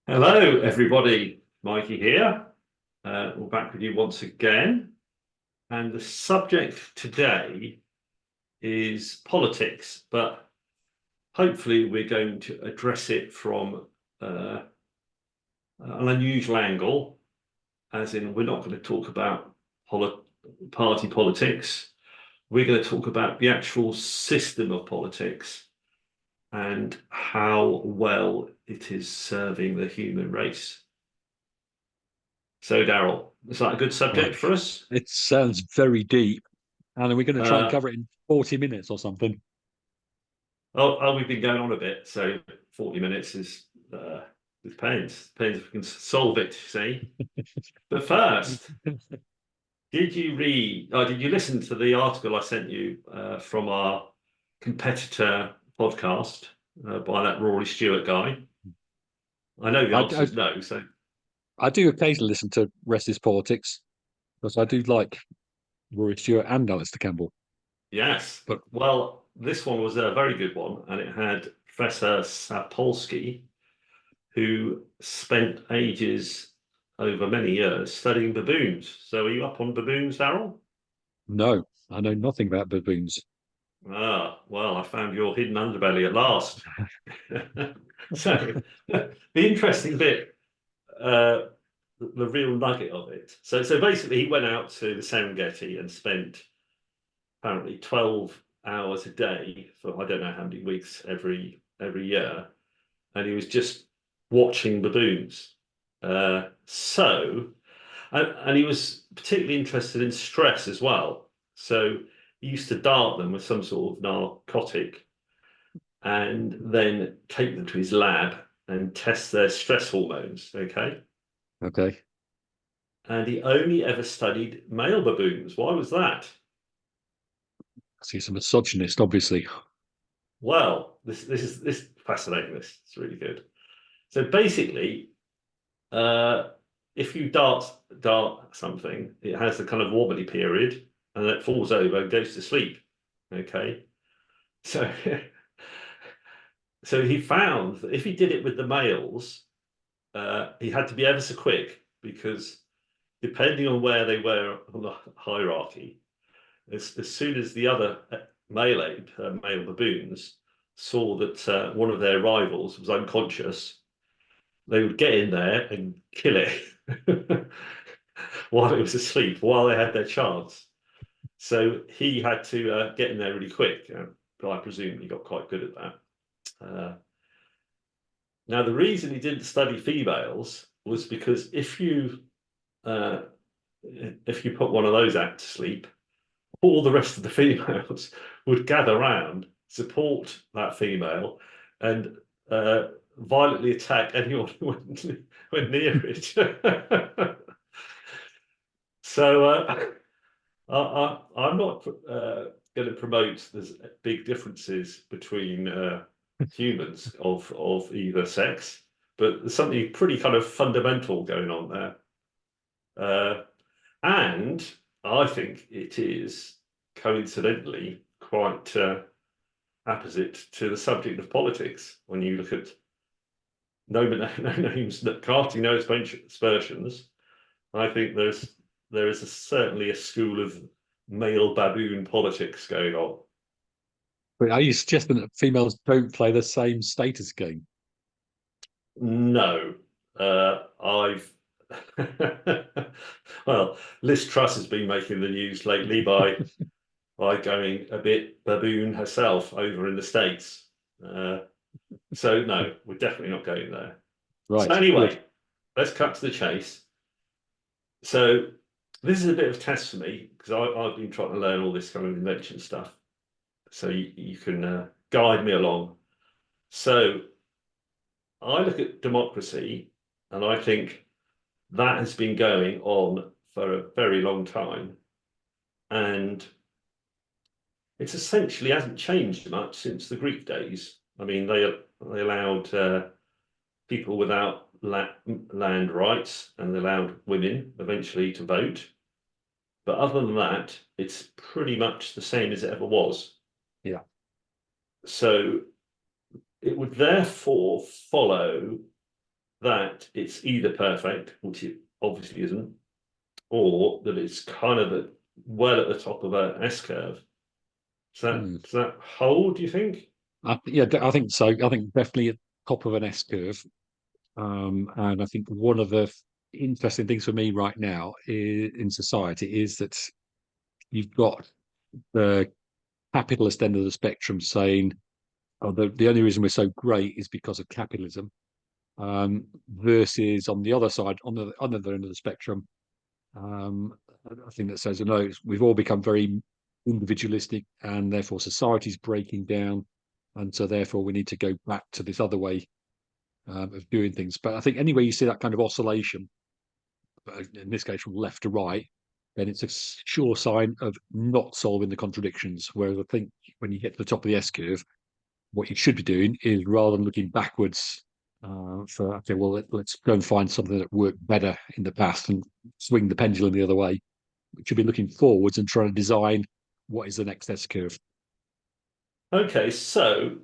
Hello, everybody. Mikey here. We're back with you once again. And the subject today is politics, but hopefully we're going to address it from an unusual angle, as in we're not going to talk about party politics. We're going to talk about the actual system of politics and how well it is serving the human race. So, Darrell, is that a good Right. subject for us? It sounds very deep. And are we going to try and Uh, cover it in 40 minutes or something? we've been going on a bit, so 40 minutes is it depends. Depends if we can solve it, see. But first, did you read or did you listen to the article I sent you from our competitor podcast by that Rory Stewart guy? I know the I, answer I, is no, so I do occasionally listen to Res's Politics because I do like Rory Stewart and Alistair Campbell. yes. But Well, this one was a very good one, and it had Professor Sapolsky, who spent ages over many years studying baboons. So are you up on baboons, Darrell? no, I know nothing about baboons. Ah, well, I found your hidden underbelly at last. So the interesting bit, uh, the real nugget of it. So basically, he went out to the Serengeti and spent apparently 12 hours a day for I don't know how many weeks every year, and he was just watching baboons. And he was particularly interested in stress as well. So he used to dart them with some sort of narcotic and then take them to his lab and test their stress hormones. Okay. Okay. And he only ever studied male baboons. Why was that? He's a misogynist, obviously. Well, this fascinating. This it's really good. So basically, uh, if you dart something, it has a kind of wobbly period, and then it falls over and goes to sleep. Okay, so so he found that if he did it with the males, he had to be ever so quick because depending on where they were on the hierarchy, as soon as the other male baboons saw that one of their rivals was unconscious, they would get in there and kill it while it was asleep, while they had their chance. So he had to get in there really quick. I presume he got quite good at that. Now, the reason he didn't study females was because uh, if you put one of those out to sleep, all the rest of the females would gather round, support that female, and violently attack anyone who went near it. So I'm not going to promote there's big differences between humans of either sex, but there's something pretty kind of fundamental going on there. And I think it is coincidentally quite apposite to the subject of politics when you look at no names, casting no aspersions. I think there is certainly a school of male baboon politics going on. But are you suggesting that females don't play the same status game? No, I've well, Liz Truss has been making the news lately by going a bit baboon herself over in the States. Uh, so no, we're definitely not going there. So Right. Good. anyway, let's cut to the chase. So this is a bit of a test for me because I've been trying to learn all this kind of invention stuff. So you can guide me along. So I look at democracy and I think that has been going on for a very long time. And it's essentially hasn't changed much since the Greek days. I mean, they allowed people without land rights and they allowed women eventually to vote. But other than that, it's pretty much the same as it ever was. Yeah. So it would therefore follow that it's either perfect, which it obviously isn't, or that it's kind of well at the top of a S curve. Hmm. Does that hold, do you think? Yeah, I think so. I think definitely at top of an S curve. And I think one of the interesting things for me right now in society is that you've got the capitalist end of the spectrum saying, "Oh, the only reason we're so great is because of capitalism," versus on the other side, on the other end of the spectrum, um, I think that says, "No, we've all become very individualistic, and therefore society's breaking down, and so therefore we need to go back to this other way of doing things." But I think anyway, you see that kind of oscillation, in this case from left to right, then it's a sure sign of not solving the contradictions. Whereas I think when you get to the top of the S curve, what you should be doing is rather than looking backwards for, okay, well, let's go and find something that worked better in the past and swing the pendulum the other way. We should be looking forwards and trying to design what is the next S curve. Okay, so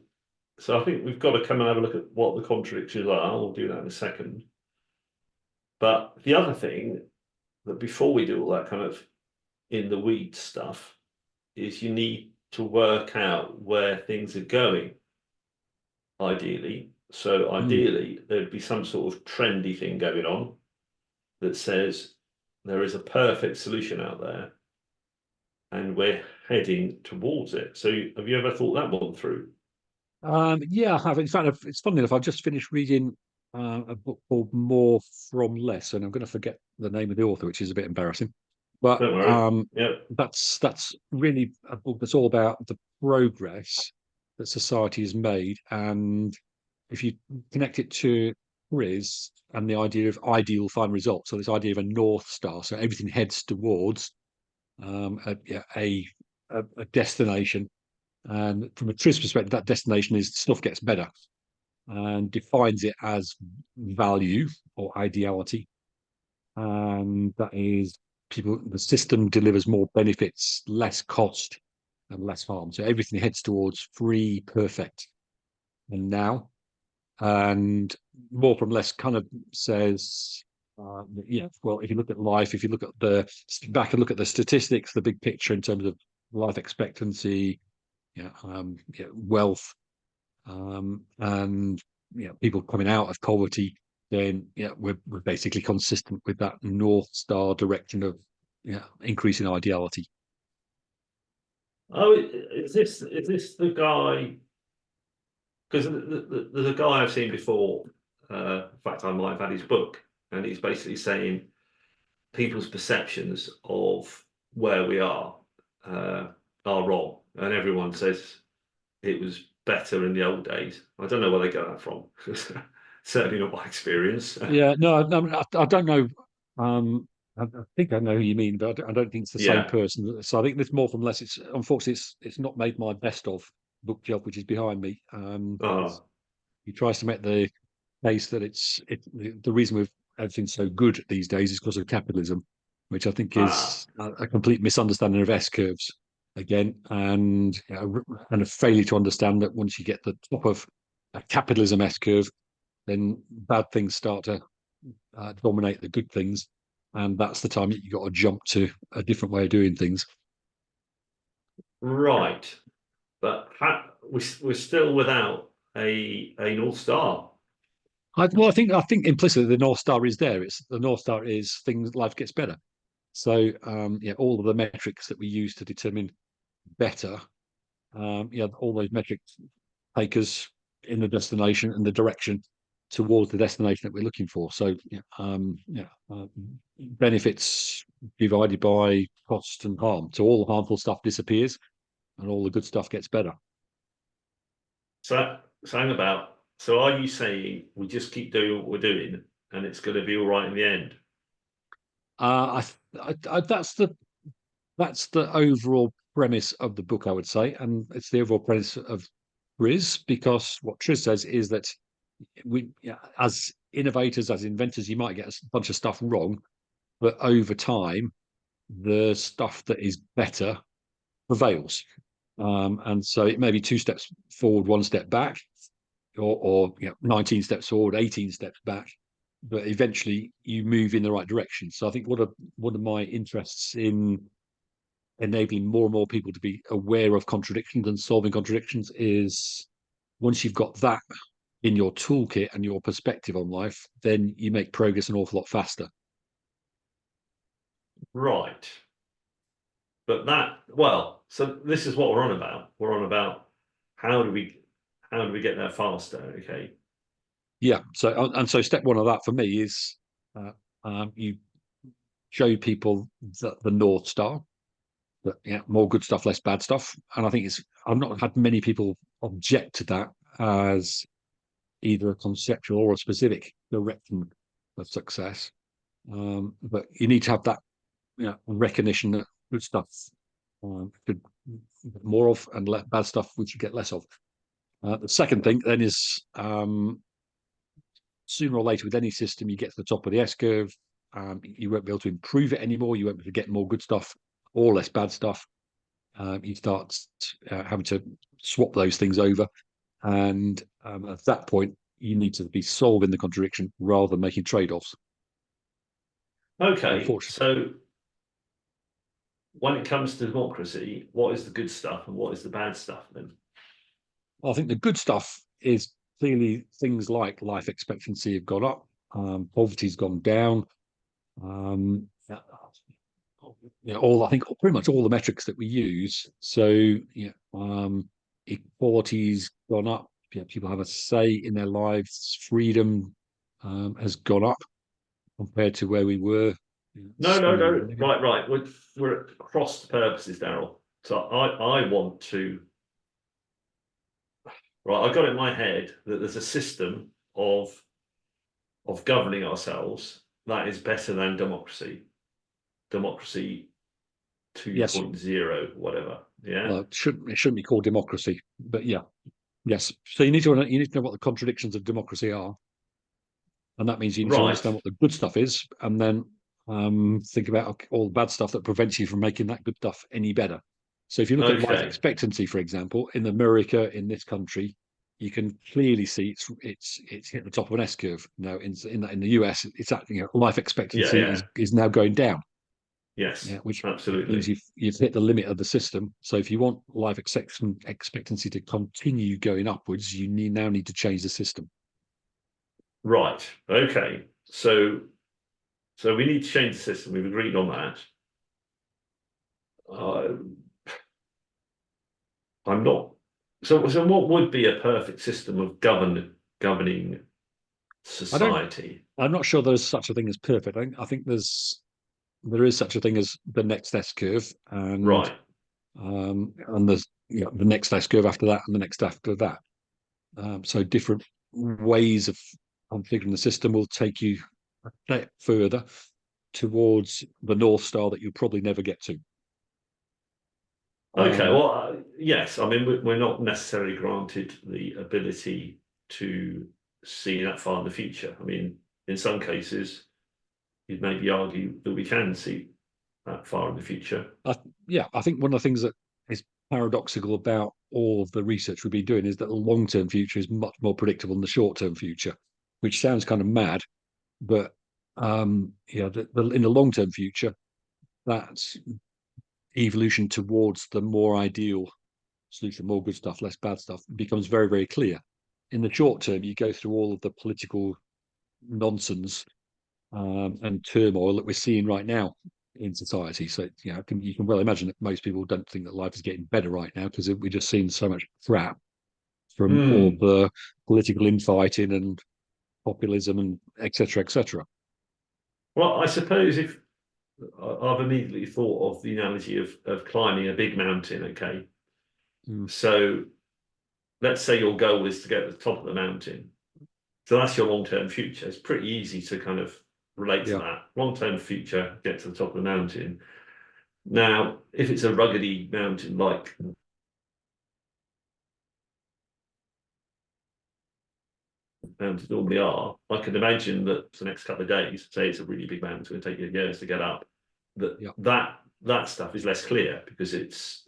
I think we've got to come and have a look at what the contradictions are. We'll do that in a second. But the other thing that before we do all that kind of in the weeds stuff is you need to work out where things are going, ideally. So Mm. ideally, there'd be some sort of trendy thing going on that says there is a perfect solution out there and we're heading towards it. So have you ever thought that one through? Yeah, I have. In fact, it's funny enough. I've just finished reading a book called More from Less, and I'm going to forget the name of the author, which is a bit embarrassing. But Don't worry. Yep. that's really a book that's all about the progress that society has made, and if you connect it to Riz and the idea of ideal final result, so this idea of a north star, so everything heads towards yeah, a destination. And from a Tris perspective, that destination is stuff gets better and defines it as value or ideality. And that is people, the system delivers more benefits, less cost, and less harm. So everything heads towards free, perfect, and now. And more from less kind of says, yeah, well, if you look at life, if you look at the back and look at the statistics, the big picture in terms of life expectancy, yeah, wealth, and people coming out of poverty, then yeah, we're basically consistent with that North Star direction of increasing ideality. Oh, is this the guy? Because there's a guy I've seen before. In fact, I might have had his book, and he's basically saying people's perceptions of where we uh, are wrong, and everyone says it was better in the old days. I don't know where they get that from. Certainly not my experience. Yeah, no, no, I don't know. I think I know who you mean, but I don't think it's the same Yeah. person. So I think there's more from less. It's unfortunately it's not made my best of book job, which is behind me. Oh. He tries to make the case that the reason we've everything's so good these days is because of capitalism, which I think Ah. is a complete misunderstanding of S curves again, and and a failure to understand that once you get the top of a capitalism S curve, then bad things start to dominate the good things, and that's the time that you got to jump to a different way of doing things. Right. But we're still without a North Star. I think implicitly the North Star is there. It's the North Star is things life gets better. So yeah, all of the metrics that we use to determine better, yeah, all those metrics take us in the destination and the direction towards the destination that we're looking for. So benefits divided by cost and harm. So all the harmful stuff disappears and all the good stuff gets better. So saying about. So are you saying we just keep doing what we're doing and it's going to be all right in the end? That's the overall premise of the book, I would say, and it's the overall premise of Triz, because what Triz says is that we, yeah, as innovators, as inventors, you might get a bunch of stuff wrong, but over time, the stuff that is better prevails. And so it may be two steps forward, one step back, or 19 steps forward, 18 steps back. but eventually you move in the right direction. So I think one of my interests in enabling more and more people to be aware of contradictions and solving contradictions is once you've got that in your toolkit and your perspective on life, then you make progress an awful lot faster. Right. But well, so this is what we're on about. We're on about how do we how do we get there faster? Okay. Yeah. So step one of that for me is uh, you show people the North Star. But yeah, more good stuff, less bad stuff. And I think I've not had many people object to that as either a conceptual or a specific direction of success. But you need to have that recognition that good stuff could more of and bad stuff we should get less of. The second thing then is sooner or later with any system, you get to the top of the S curve. You won't be able to improve it anymore. You won't be able to get more good stuff or less bad stuff. You start having to swap those things over. And at that point, you need to be solving the contradiction rather than making trade offs, Okay. unfortunately. So when it comes to democracy, what is the good stuff and what is the bad stuff then? I think the good stuff is clearly things like life expectancy have gone up, poverty's gone down. All I think pretty much all the metrics that we use. So equality's gone up. People have a say in their lives. Freedom has gone up compared to where we were No, so no, many years no. ago. Right. We're at cross purposes, Darrell. So I want to. Right, I got in my head that there's a system of governing ourselves that is better than democracy. Democracy Yes, 2.0, whatever. Yeah. well, it shouldn't be called democracy, but yeah, yes. So you need to know what the contradictions of democracy are, and that means you need to Right. understand what the good stuff is, and then think about all the bad stuff that prevents you from making that good stuff any better. So if you look at life Okay. expectancy, for example, in America, in this country, you can clearly see it's hit the top of an S curve. Now in the US, it's actually life Yeah, expectancy yeah. is now going down. Yeah, Yes, which means absolutely. you've hit the limit of the system. So if you want life expectancy to continue going upwards, now need to change the system. Right. Okay. So we need to change the system. We've agreed on that. Uh, I'm not. So what would be a perfect system of governing I don't. society? I'm not sure there's such a thing as perfect. I think there is such a thing as the next S curve, Right. and there's the next S curve after that, and the next after that. So different ways of configuring the system will take you a step further towards the North Star that you'll probably never get to. Okay. Um, Well, yes. I mean, we're not necessarily granted the ability to see that far in the future. I mean, in some cases, you'd maybe argue that we can see that far in the future. I think one of the things that is paradoxical about all of the research we've been doing is that the long-term future is much more predictable than the short-term future, which sounds kind of mad, but in the long-term future, that's evolution towards the more ideal solution, more good stuff, less bad stuff, becomes very, very clear. In the short term, you go through all of the political nonsense and turmoil that we're seeing right now in society. So you can well imagine that most people don't think that life is getting better right now because we're just seeing so much crap from all Hmm. the political infighting and populism and etc. etc. Well, I suppose if I've immediately thought of the analogy of climbing a big mountain. Okay, Mm, so let's say your goal is to get to the top of the mountain. So that's your long-term future. It's pretty easy to kind of relate to yeah, that. Long-term future, get to the top of the mountain. Now, if it's a ruggedy mountain like mountains normally are, I can imagine that for the next couple of days, say it's a really big mountain, it's going to take you years to get up. That yeah, that that stuff is less clear because it's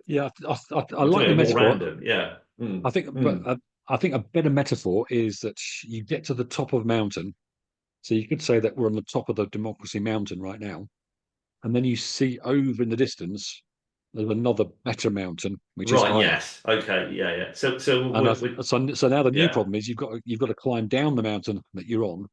yeah. I I don't like the know more metaphor. random. Yeah. Mm. I think, but Mm. I think a better metaphor is that you get to the top of a mountain. So you could say that we're on the top of the democracy mountain right now, and then you see over in the distance there's another better mountain which is Right. higher. Yes. Okay. Yeah. Yeah. So And we so now the new yeah. problem is you've got to climb down the mountain that you're on.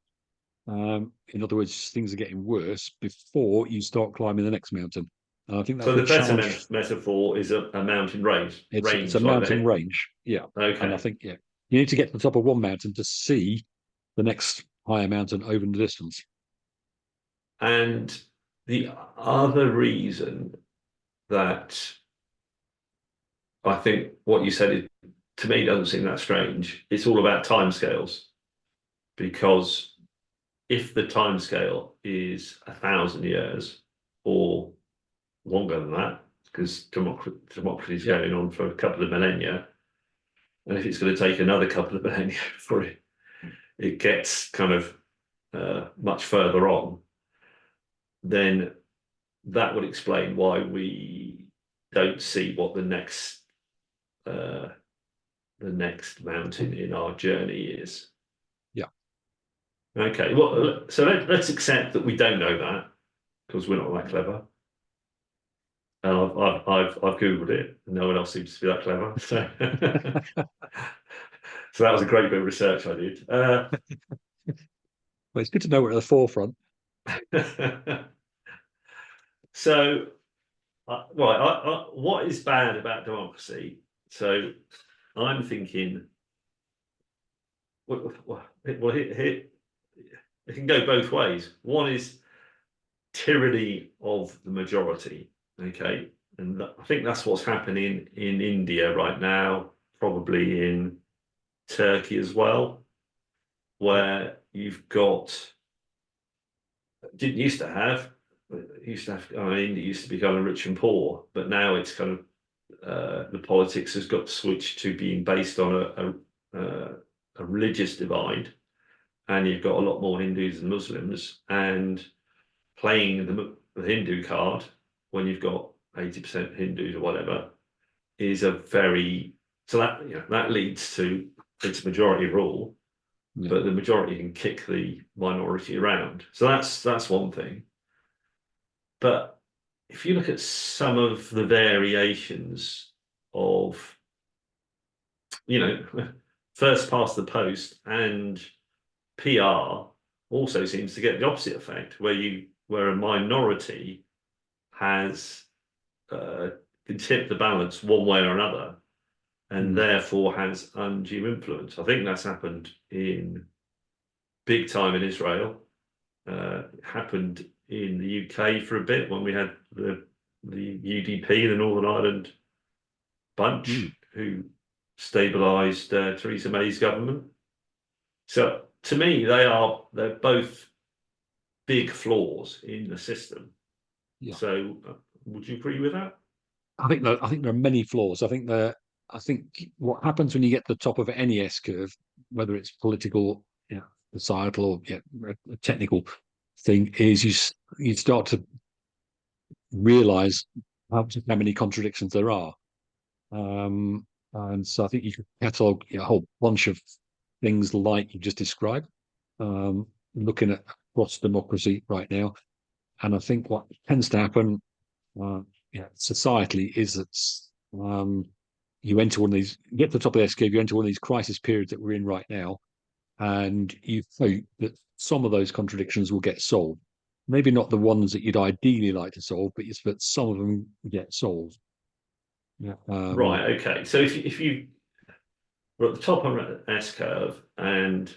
In other words, things are getting worse before you start climbing the next mountain. And I think that's So the the better challenge. metaphor is a mountain range, It's a range like mountain that. range, yeah. And I Okay. think you need to get to the top of one mountain to see the next higher mountain over in the distance. And the other reason that I think what you said to me doesn't seem that strange. It's all about timescales because if the timescale is 1,000 years or longer than that, because democracy is Yeah, going on for a couple of millennia, and if it's going to take another couple of millennia before it gets kind of much further on, then that would explain why we don't see what uh, the next mountain in our journey is. yeah. Okay, well, so let's accept that we don't know that because we're not that clever. And I've Googled it, and no one else seems to be that clever. So, so that was a great bit of research I did. Well, it's good to know we're at the forefront. So, right, what is bad about democracy? So, I'm thinking, it can go both ways. One is tyranny of the majority. Okay, and I think that's what's happening in India right now, probably in Turkey as well, Yeah, where you've got didn't used to have. I mean, it used to be kind of rich and poor, but now it's kind of the politics has got switched to being based on a religious divide, and you've got a lot more Hindus and Muslims, and playing the Hindu card when you've got 80% Hindus or whatever is a very so that that leads to its majority rule, yeah, but the majority can kick the minority around. So that's one thing. But if you look at some of the variations of, first past the post and PR also seems to get the opposite effect, where a minority has can tip the balance one way or another, and mm, therefore has undue influence. I think that's happened in big time in Israel. It happened in the UK for a bit when we had the UDP, the Northern Ireland mm, bunch, who stabilised Theresa May's government. So to me, they're both big flaws in the system. yeah. So would you agree with that? I think there are many flaws. I think what happens when you get to the top of any S curve, whether it's political, societal, or a technical thing, is you start to realise how many contradictions there are. And so I think you could catalogue a whole bunch of things like you just described, looking at across democracy right now. And I think what tends to happen, uh, societally, is that you enter one of these, you get to the top of the escape, you enter one of these crisis periods that we're in right now, and you hope that some of those contradictions will get solved. Maybe not the ones that you'd ideally like to solve, but it's that some of them get solved. Yeah. Right. Okay. So if you were at the top of an S curve, and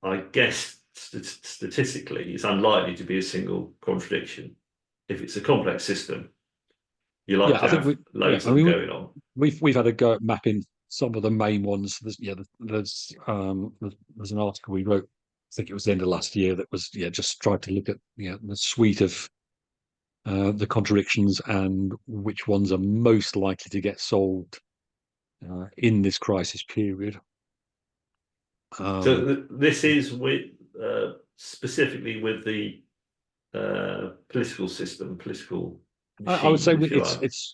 I guess statistically, it's unlikely to be a single contradiction. If it's a complex system, you like Yeah, to I think have we. Yeah, loads I of them mean, going on. we've had a go at mapping some of the main ones. There's an article we wrote. I think it was the end of last year that was just tried to look at the suite of the contradictions and which ones are most likely to get solved in this crisis period. So Um, this is with specifically with the political system, political I would say machine, if you like. it's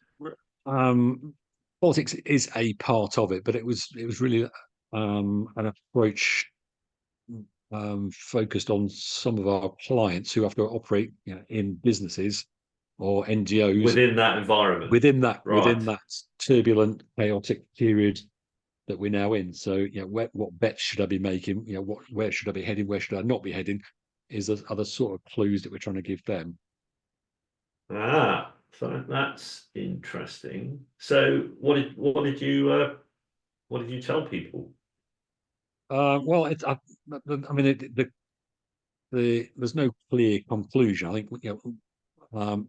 um, politics is a part of it, but it was really an approach focused on some of our clients who have to operate, in businesses or NGOs Within that environment, within right? that turbulent, chaotic period that we're now in. So, what bets should I be making? Where should I be heading? Where should I not be heading? Are the sort of clues that we're trying to give them. Ah, so that's interesting. So, what did you tell people? Well, I mean, there's no clear conclusion. I think,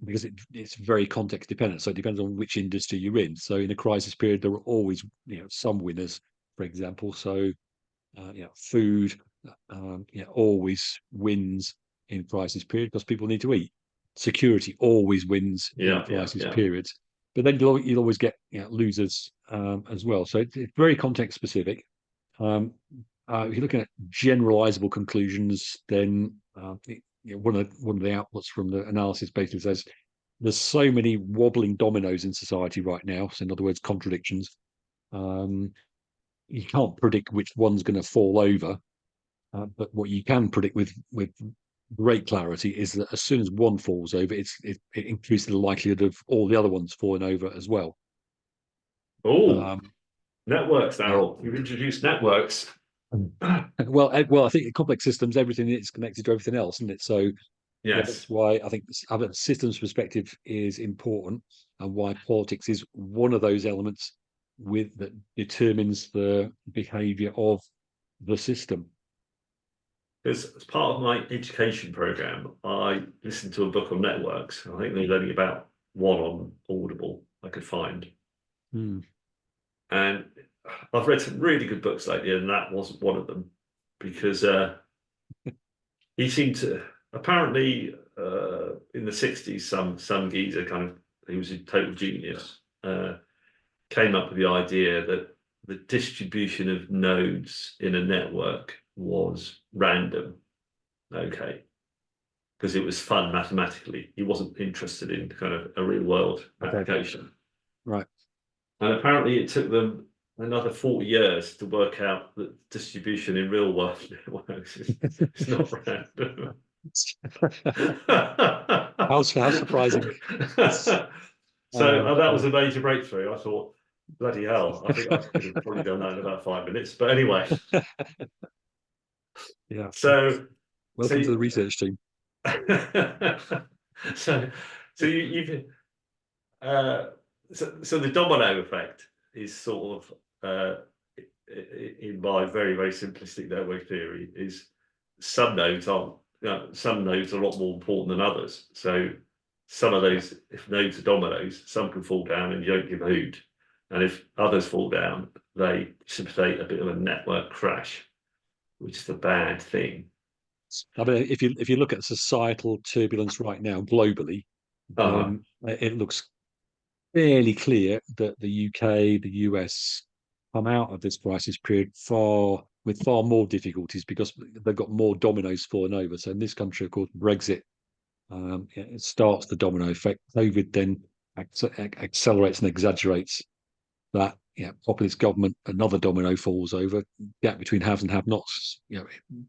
because it's very context dependent. So it depends on which industry you're in. So in a crisis period, there are always, some winners, for example. So, food, always wins in crisis period because people need to eat. Security always wins in Yeah, yeah, crisis yeah. periods. But then you'll always get, losers, as well. So it's very context specific. Um, if you're looking at generalizable conclusions, then, one of the outputs from the analysis basically says there's so many wobbling dominoes in society right now. So in other words, contradictions. Um, you can't predict which one's going to fall over, but what you can predict with great clarity is that as soon as one falls over, it increases the likelihood of all the other ones falling over as well. Oh, Um, networks, yeah. Darrell. You've introduced networks. Well, I think in complex systems, everything is connected to everything else, isn't it? So, yeah, that's Yes. why I think having a systems perspective is important, and why politics is one of those elements that determines the behaviour of the system. Because as part of my education program, I listened to a book on networks. I think there's only about one on Audible I could find. Hmm. And I've read some really good books lately, and that wasn't one of them because he seemed to apparently in the 60s, some geezer kind of he was a total genius, came up with the idea that the distribution of nodes in a network was random. Okay. Because it was fun mathematically. He wasn't interested in kind of a real world Okay. application. Right. And apparently it took them another 40 years to work out that distribution in real world networks is not random. How surprising. So that was Yeah. a major breakthrough. I thought, bloody hell, I think I could have probably done that in about 5 minutes. But anyway, Yeah. so Welcome to so the research team. so you've uh, so the domino effect is sort of in my very very simplistic network theory is some nodes aren't some nodes are a lot more important than others. So some of those, if nodes are dominoes, some can fall down and you don't give a hoot, and if others fall down, they precipitate a bit of a network crash, which is a bad thing. I mean, if you look at societal turbulence right now globally, Uh-huh. then it looks fairly clear that the UK, the US come out of this crisis period with far more difficulties because they've got more dominoes falling over. So in this country, of course, Brexit, it starts the domino effect. COVID then accelerates and exaggerates that. Populist government, another domino falls over. Gap between haves and have-nots,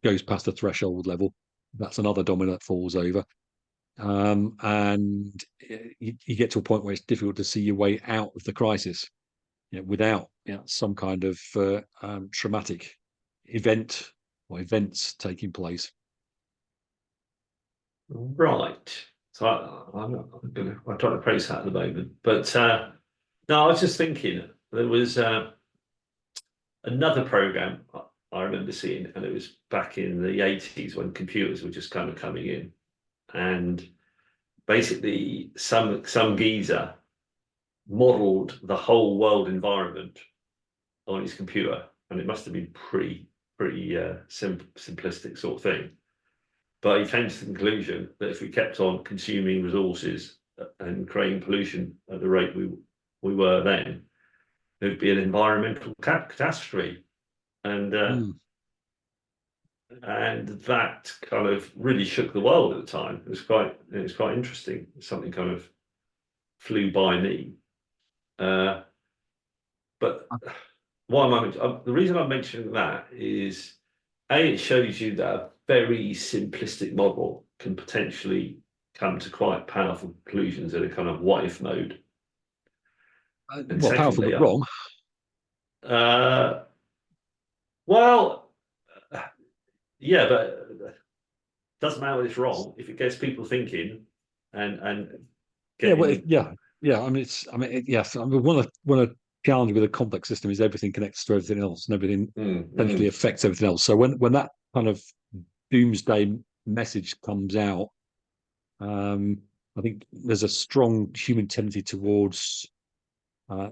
goes past the threshold level. That's another domino that falls over. And you get to a point where it's difficult to see your way out of the crisis, without, some kind of traumatic event or events taking place. Right. So I'm trying to praise that at the moment. But no, I was just thinking there was another program I remember seeing, and it was back in the 80s when computers were just kind of coming in. And basically some geezer modeled the whole world environment on his computer. And it must have been pretty simplistic sort of thing. But he came to the conclusion that if we kept on consuming resources and creating pollution at the rate we were then, there would be an environmental catastrophe, and Mm. and that kind of really shook the world at the time. It was quite interesting. Something kind of flew by me. Uh, but the reason I'm mentioning that is A, it shows you that a very simplistic model can potentially come to quite powerful conclusions in a kind of what if mode. And Well, powerful secondly, but wrong. uh, well, yeah, but it doesn't matter if it's wrong if it gets people thinking and Yeah, well, getting. yeah, yeah. I mean, yes. I mean, one of the challenge with a complex system is everything connects to everything else, and everything essentially Mm. affects everything else. So when that kind of doomsday message comes out, um, I think there's a strong human tendency towards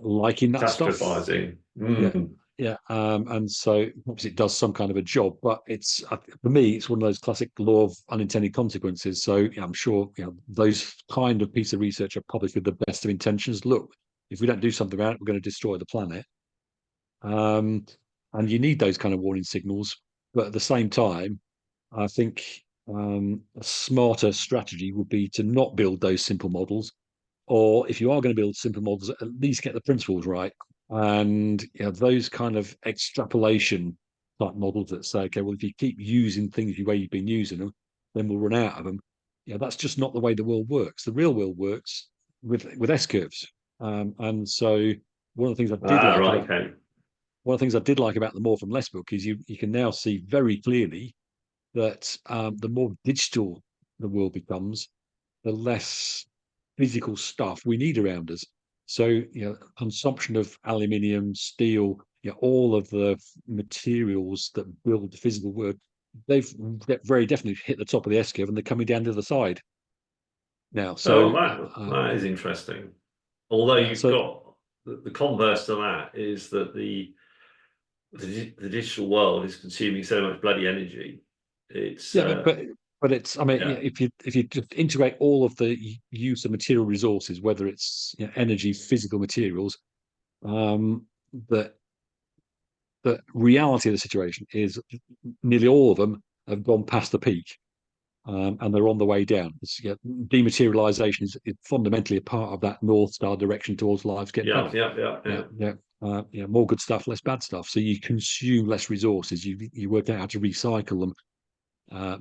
liking that stuff. Catastrophizing. Yeah, Mm. yeah. And so obviously it does some kind of a job, but it's for me, it's one of those classic law of unintended consequences. So yeah, I'm sure those kind of piece of research are published with the best of intentions. Look, if we don't do something about it, we're going to destroy the planet. Um, and you need those kind of warning signals, but at the same time, I think a smarter strategy would be to not build those simple models, or if you are going to build simple models, at least get the principles right. And those kind of extrapolation type models that say, okay, well, if you keep using things the way you've been using them, then we'll run out of them. That's just not the way the world works. The real world works with S curves. And so one of the things I did Ah, like right. about Okay. one of the things I did like about the More from Less book is you can now see very clearly that the more digital the world becomes, the less physical stuff we need around us. So, consumption of aluminium, steel, all of the materials that build the physical world, they've very definitely hit the top of the S curve and they're coming down to the side now. Oh, So, that is interesting. Although yeah, you've so got the converse to that is that the digital world is consuming so much bloody energy. It's yeah, but it's I mean, yeah, if you just integrate all of the use of material resources, whether it's energy, physical materials, um, that the reality of the situation is nearly all of them have gone past the peak, and they're on the way down. Dematerialization is fundamentally a part of that North Star direction towards lives getting yeah, better. yeah, yeah, Yeah, yeah. yeah. More good stuff, less bad stuff. So you consume less resources. You work out how to recycle them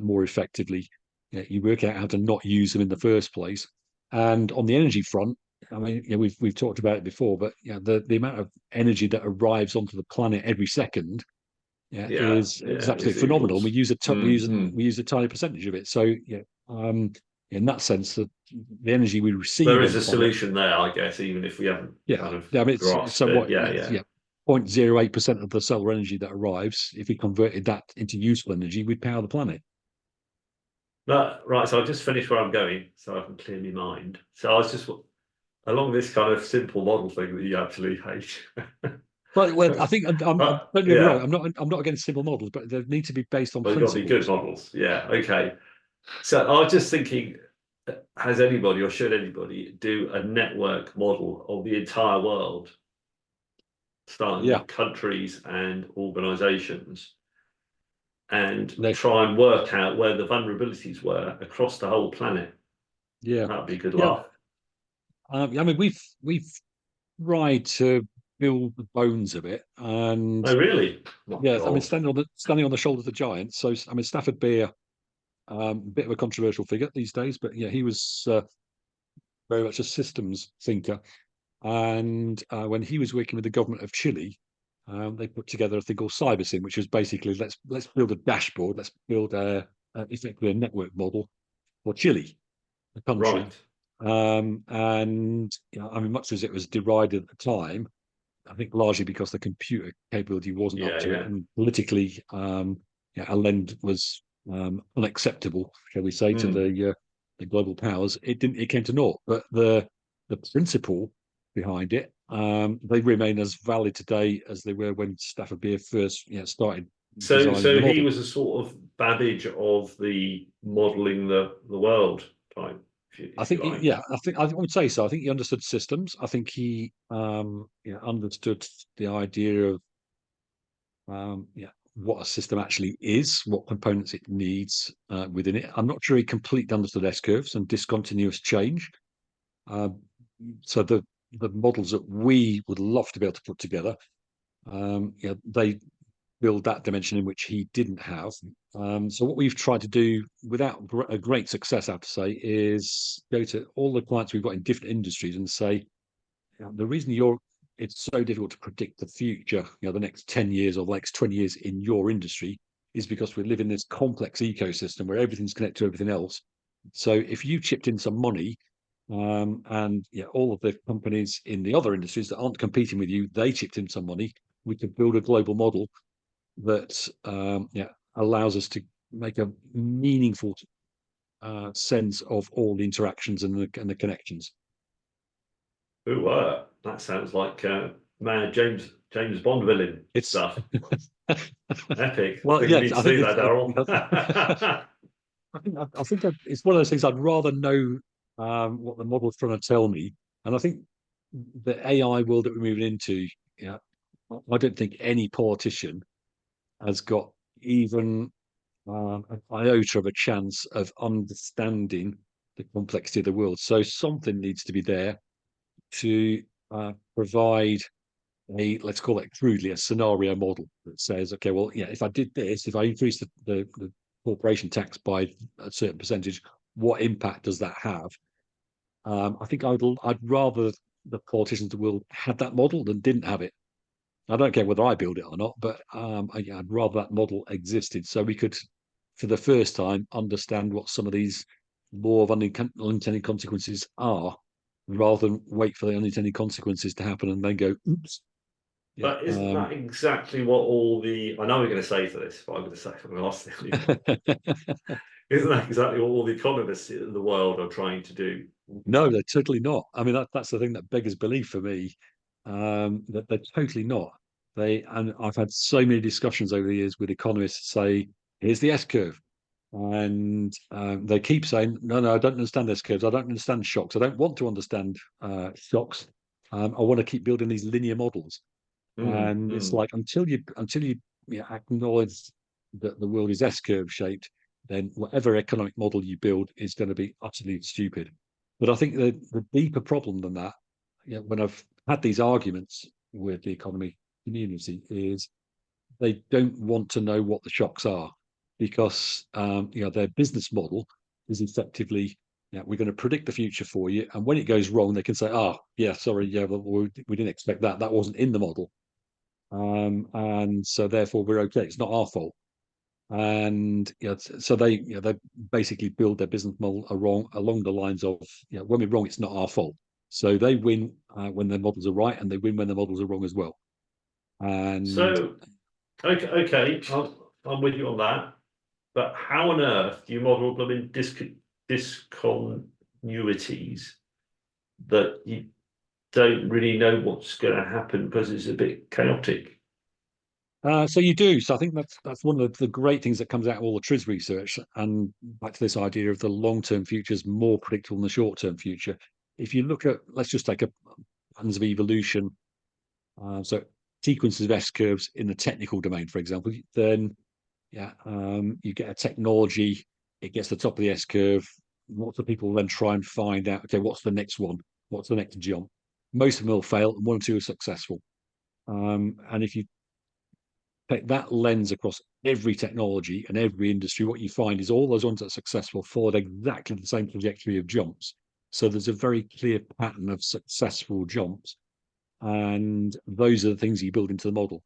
more effectively. You work out how to not use them in the first place. And on the energy front, I mean, we've talked about it before, but the amount of energy that arrives onto the planet every second, Yeah, is yeah, absolutely it's phenomenal. And equals. we use a tiny percentage of it. So um, in that sense, the energy we There receive on is the a planet, solution there, I guess, even if we haven't yeah, kind of yeah, I mean, it's grasped it. somewhat, Yeah, yeah, yeah. yeah. 0.08% of the solar energy that arrives, if we converted that into useful energy, we'd power the planet. But right, so I just finished where I'm going, so I can clear my mind. So I was just along this kind of simple model thing that you absolutely hate. Well, I think But don't get me wrong. yeah, I'm not against simple models, but they need to be based on well, they've got to be good principles. models. Yeah, okay. So I was just thinking, has anybody or should anybody do a network model of the entire world, starting Yeah, with countries and organizations, and they, try and work out where the vulnerabilities were across the whole planet? yeah, That'd be a good yeah. laugh. I mean, we've tried to build the bones of it, and Oh, really? My yeah, I mean, God. standing on the shoulders of the giants. So, I mean, Stafford Beer, a bit of a controversial figure these days, but yeah, he was very much a systems thinker. And when he was working with the government of Chile, they put together a thing called CyberSyn, which was basically let's build a dashboard, let's build effectively a network model for Chile, the country. Right. And I mean, much as it was derided at the time, I think largely because the computer capability wasn't up Yeah, to it, yeah. and politically, a lend was unacceptable, shall we say, to Hmm. the global powers. It came to naught. But the principle behind it, they remain as valid today as they were when Stafford Beer first started So, designing the so he model. was a sort of Babbage of the modelling the world type, I if you think, like. yeah, I would say so. I think he understood systems. I think he, understood the idea of, what a system actually is, what components it needs within it. I'm not sure he completely understood S curves and discontinuous change. Um, so the models that we would love to be able to put together, they build that dimension in which he didn't have. So what we've tried to do, without a great success, I have to say, is go to all the clients we've got in different industries and say, the reason it's so difficult to predict the future, the next 10 years or the next 20 years in your industry, is because we live in this complex ecosystem where everything's connected to everything else. So if you chipped in some money, and all of the companies in the other industries that aren't competing with you, they chipped in some money, we could build a global model that allows us to make a meaningful sense of all the interactions and the connections. Ooh, that sounds like man, James Bond villain It's stuff. Epic. I well, think we yes, need to I think see that, Darrell. I think that it's one of those things I'd rather know what the model's trying to tell me. And I think the AI world that we're moving into, I don't think any politician has got even an iota of a chance of understanding the complexity of the world. So something needs to be there to provide let's call it crudely, a scenario model that says, okay, well, if I did this, if I increase the corporation tax by a certain percentage, what impact does that have? I think I'd rather the politicians of the world had that model than didn't have it. I don't care whether I build it or not, but I'd rather that model existed so we could, for the first time, understand what some of these law of unintended consequences are, rather than wait for the unintended consequences to happen and then go, oops. Yeah. But isn't that exactly what all the, I know we're going to say to this, but I'm going to say something else. Isn't that exactly what all the economists in the world are trying to do? No, they're totally not. I mean, that's the thing that beggars belief for me. That they're totally not. And I've had so many discussions over the years with economists say, here's the S curve. And they keep saying, no, I don't understand S curves. I don't understand shocks. I don't want to understand shocks. I want to keep building these linear models. And it's like until you acknowledge that the world is S curve shaped, then whatever economic model you build is going to be utterly stupid. But I think the deeper problem than that, when I've had these arguments with the economy community, is they don't want to know what the shocks are, because their business model is effectively, we're going to predict the future for you, and when it goes wrong, they can say, sorry, we didn't expect that. That wasn't in the model. And so therefore we're okay. It's not our fault. And so they basically build their business model along the lines of, when we're wrong, it's not our fault. So they win when their models are right, and they win when their models are wrong as well. And So, okay, I'm with you on that. But how on earth do you model blooming discontinuities that you don't really know what's going to happen because it's a bit chaotic? so you do. So I think that's one of the great things that comes out of all the TRIZ research, and back to this idea of the long-term future is more predictable than the short-term future. If you look at, let's just take a patterns of evolution, so sequences of S curves in the technical domain, for example, then you get a technology, it gets to the top of the S curve. Lots of people then try and find out, okay, what's the next one? What's the next jump? Most of them will fail, and one or two are successful. And if you take that lens across every technology and every industry, what you find is all those ones that are successful followed exactly the same trajectory of jumps. So there's a very clear pattern of successful jumps, and those are the things you build into the model.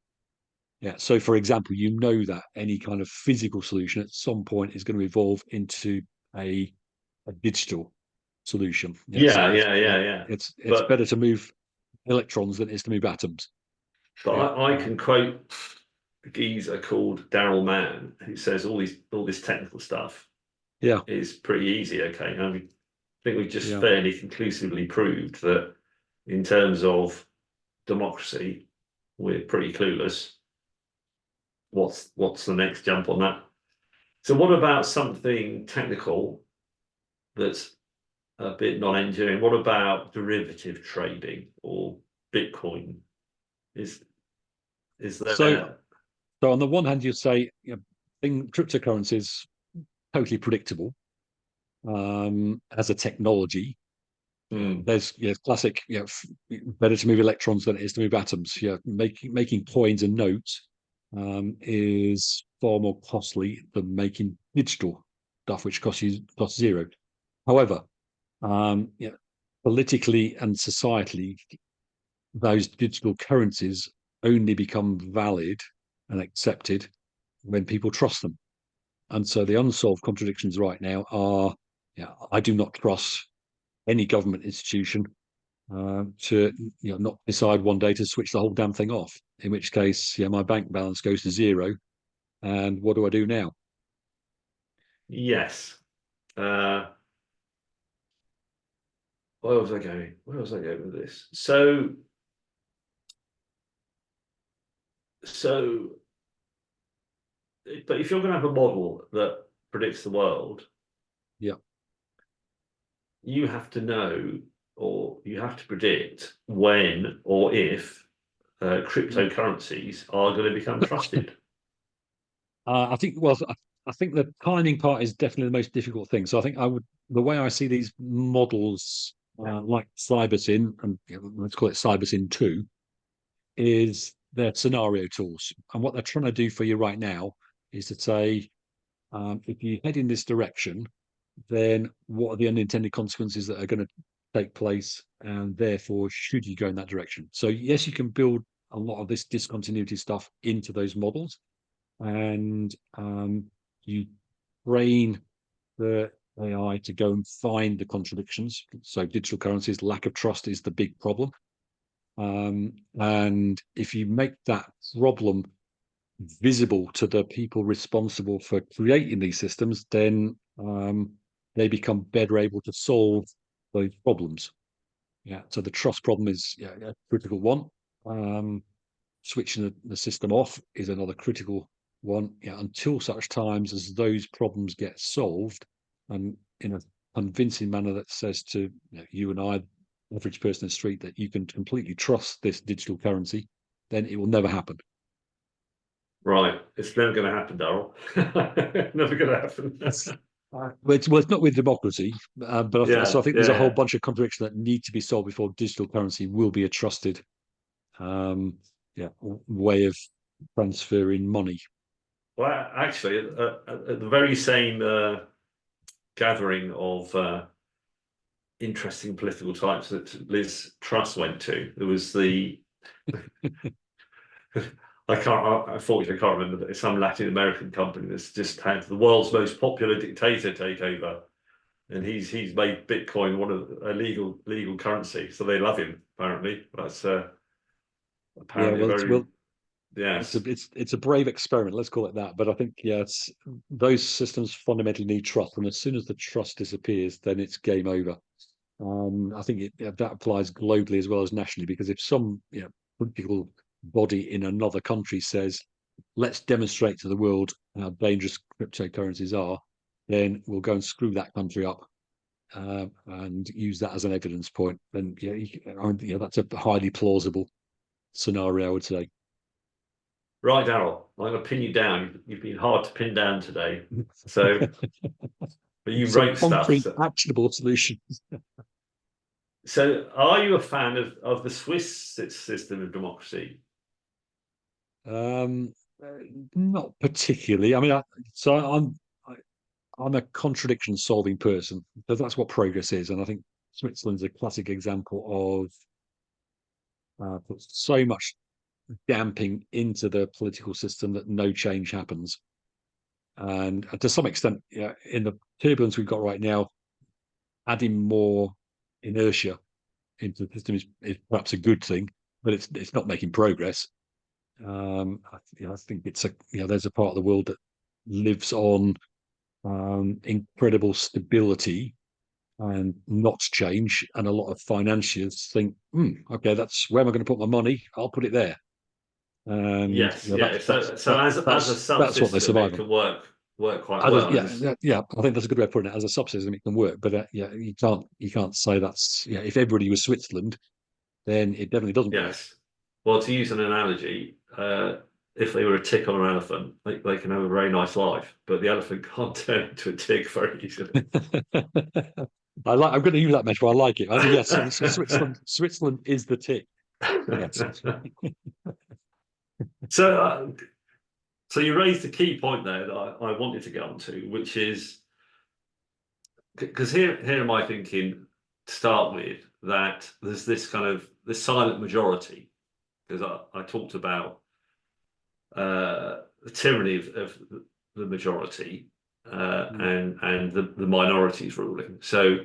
Yeah. So, for example, that any kind of physical solution at some point is going to evolve into a digital solution. Yeah, So yeah. it's But better to move electrons than it is to move atoms. but Yeah. I can quote a geezer called Darrell Mann who says all this technical stuff Yeah. is pretty easy. Okay, I think we've just Yeah. fairly conclusively proved that in terms of democracy, we're pretty clueless. What's the next jump on that? So what about something technical that's a bit non-engineering? What about derivative trading or Bitcoin? Is is So there? on the one hand, you say, in cryptocurrencies totally predictable as a technology. Hmm. There's classic, better to move electrons than it is to move atoms. Yeah, making coins and notes. is far more costly than making digital stuff, which costs zero. However, yeah, politically and societally, those digital currencies only become valid and accepted when people trust them. And so the unsolved contradictions right now are, yeah, I do not trust any government institution to not decide one day to switch the whole damn thing off. In which case, yeah, my bank balance goes to zero, and what do I do now? Yes. Uh, where was I going? Where was I going with this? So, but if you're going to have a model that predicts the world, Yeah, you have to know, or you have to predict when or if yeah. cryptocurrencies are going to become trusted. I think. Well, I think the timing part is definitely the most difficult thing. So I think the way I see these models, like CyberSyn, and let's call it CyberSyn 2, is they're scenario tools. And what they're trying to do for you right now is to say, if you head in this direction, then what are the unintended consequences that are going to take place? And therefore, should you go in that direction? So, yes, you can build a lot of this discontinuity stuff into those models, and you train the AI to go and find the contradictions. So, digital currencies, lack of trust is the big problem. And if you make that problem visible to the people responsible for creating these systems, then they become better able to solve those problems. Yeah. So the trust problem is, yeah, a critical one. Switching the system off is another critical one. Yeah. Until such times as those problems get solved, and in a convincing manner that says to you and I, average person in the street, that you can completely trust this digital currency, then it will never happen. Right. It's never going to happen, Darrell. Never going to happen. Well, it's not with democracy, but so Yeah, I think there's a whole yeah. bunch of contradictions that need to be solved before digital currency will be a trusted, um, way of transferring money. Well, actually, at the very same gathering of interesting political types that Liz Truss went to, there was the unfortunately, I can't remember, but it's some Latin American company that's just had the world's most popular dictator take over, and he's made Bitcoin one of a legal currency, so they love him. Apparently, that's Yeah, apparently a well, very it's a yes, it's a brave experiment, let's call it that. But I think, yeah, those systems fundamentally need trust, and as soon as the trust disappears, then it's game over. I think that applies globally as well as nationally, because if some political body in another country says, let's demonstrate to the world how dangerous cryptocurrencies are, then we'll go and screw that country up, and use that as an evidence point. Then that's a highly plausible scenario, I would say. right, Darrell. I'm going to pin you down. You've been hard to pin down today, so but you Some wrote stuff. concrete, So, actionable solutions. so are you a fan of the Swiss system of democracy? Um, uh, Not particularly. I mean, I, I'm a contradiction solving person, because that's what progress is. And I think Switzerland's a classic example of put so much damping into the political system that no change happens. And to some extent, yeah, in the turbulence we've got right now, adding more inertia into the system is perhaps a good thing, but it's not making progress. I think there's a part of the world that lives on incredible stability and not change, and a lot of financiers think, okay, that's where am I going to put my money? I'll put it there, and Yes, yeah. So as a that's what they subsystem, survive it on. can work quite well. And this, Yeah, I think that's a good way of putting it. As a subsystem, it can work, but yeah, you can't say that's, if everybody was Switzerland, then it definitely doesn't work. yes. Well, to use an analogy, if they were a tick on an elephant, they can have a very nice life, but the elephant can't turn into a tick very easily. I'm going to use that metaphor. I like it. Yes, so Switzerland is the tick. Yes. So, So you raised a key point there that I wanted to get onto, which is because here am I thinking to start with that there's this kind of the silent majority, because I talked about the tyranny of the majority Mm, and the minorities ruling. So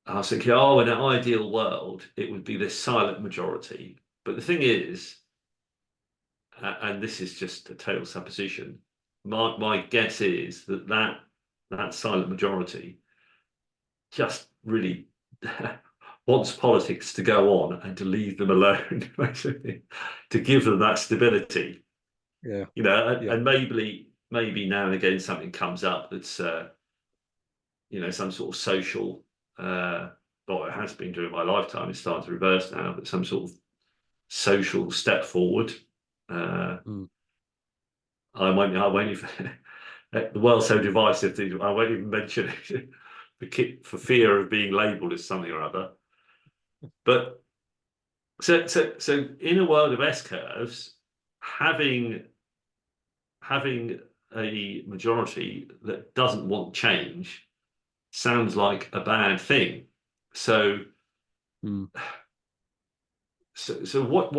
I was thinking, oh, in an ideal world, it would be this silent majority. But the thing is, and this is just a total supposition, my guess is that silent majority just really wants politics to go on and to leave them alone, basically, to give them that stability. yeah, yeah, And maybe now and again something comes up that's some sort of social well, it has been during my lifetime, it's starting to reverse now, but some sort of social step forward. Uh, mm, I won't even the world's so divisive that I won't even mention it for fear of being labelled as something or other. But so in a world of S curves, having having a majority that doesn't want change sounds like a bad thing. So mm, so what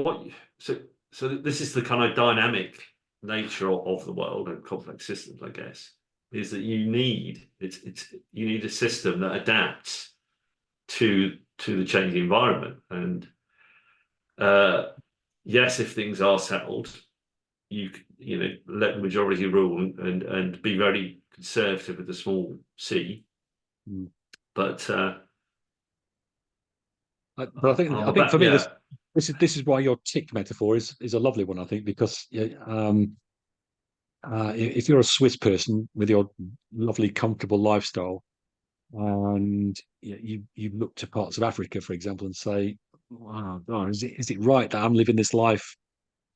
so so this is the kind of dynamic nature of the world and complex systems, I guess, is that you need a system that adapts to the changing environment. And uh, yes, if things are settled, let the majority rule and be very conservative with the small c. mm. But But I'm I think about for me, yeah. this is why your tick metaphor is a lovely one. I think because yeah, if you're a Swiss person with your lovely, comfortable lifestyle, and you look to parts of Africa, for example, and say, "Wow, God, is it right that I'm living this life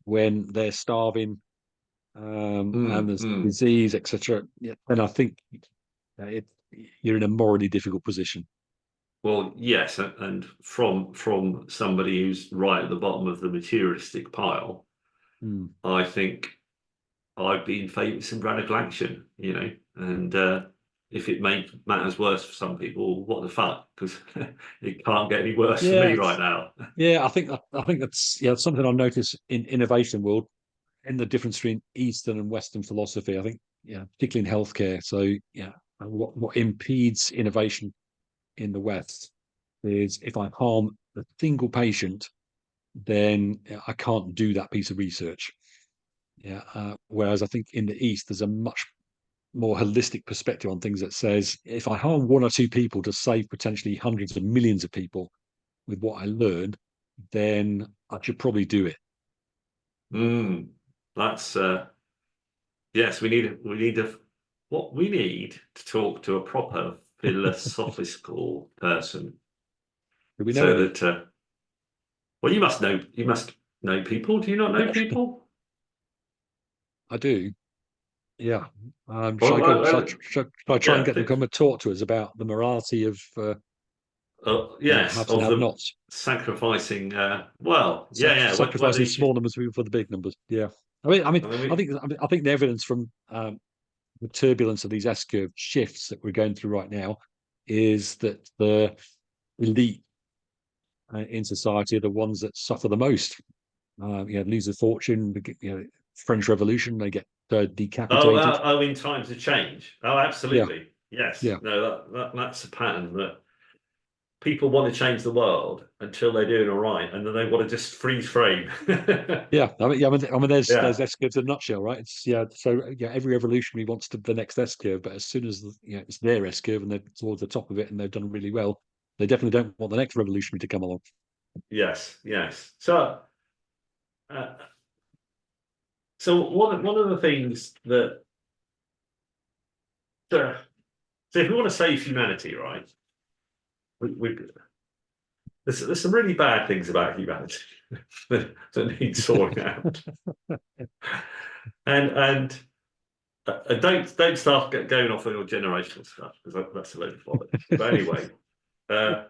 when they're starving and there's Mm. disease, etc.?" Yeah, then I think it, you're in a morally difficult position. Well, yes, and from somebody who's right at the bottom of the materialistic pile, Mm. I think I'd be in favour of some radical action, and if it makes matters worse for some people, what the fuck? Because it can't get any worse for me Yeah, right now. yeah, I think that's something I notice in innovation world in the difference between Eastern and Western philosophy. I think particularly in healthcare. So what impedes innovation in the West is if I harm a single patient, then I can't do that piece of research. Yeah. Whereas I think in the East, there's a much more holistic perspective on things that says if I harm one or two people to save potentially hundreds of millions of people with what I learned, then I should probably do it. Mm, that's yes, we need to talk to a proper philosophical person Do we know so any? that well, you must know people. Do you not know people? I do. Yeah. Well, Shall I try and yeah, get them to come and talk to us about the morality of yes, haves and of have the nots, sacrificing. Well, yeah, yeah. Whether sacrificing you should, small numbers of people for the big numbers? Yeah. I mean, I think the evidence from the turbulence of these S curve shifts that we're going through right now is that the elite in society are the ones that suffer the most. Lose a fortune. French Revolution, they get decapitated. in times of change. Oh, Yeah, absolutely. Yes. yeah. No, that's a pattern that people want to change the world until they're doing all right, and then they want to just freeze frame. Yeah, I mean, there's Yeah. S curves in a nutshell, right? It's so every revolutionary wants the next S curve, but as soon as it's their S curve and they're towards the top of it and they've done really well, they definitely don't want the next revolutionary to come along. Yes. Yes. Uh, so one of the things that uh, so if we want to save humanity, right? We there's some really bad things about humanity that need sorting out, and don't start going off on your generational stuff because that's a load of bollocks. But anyway, uh,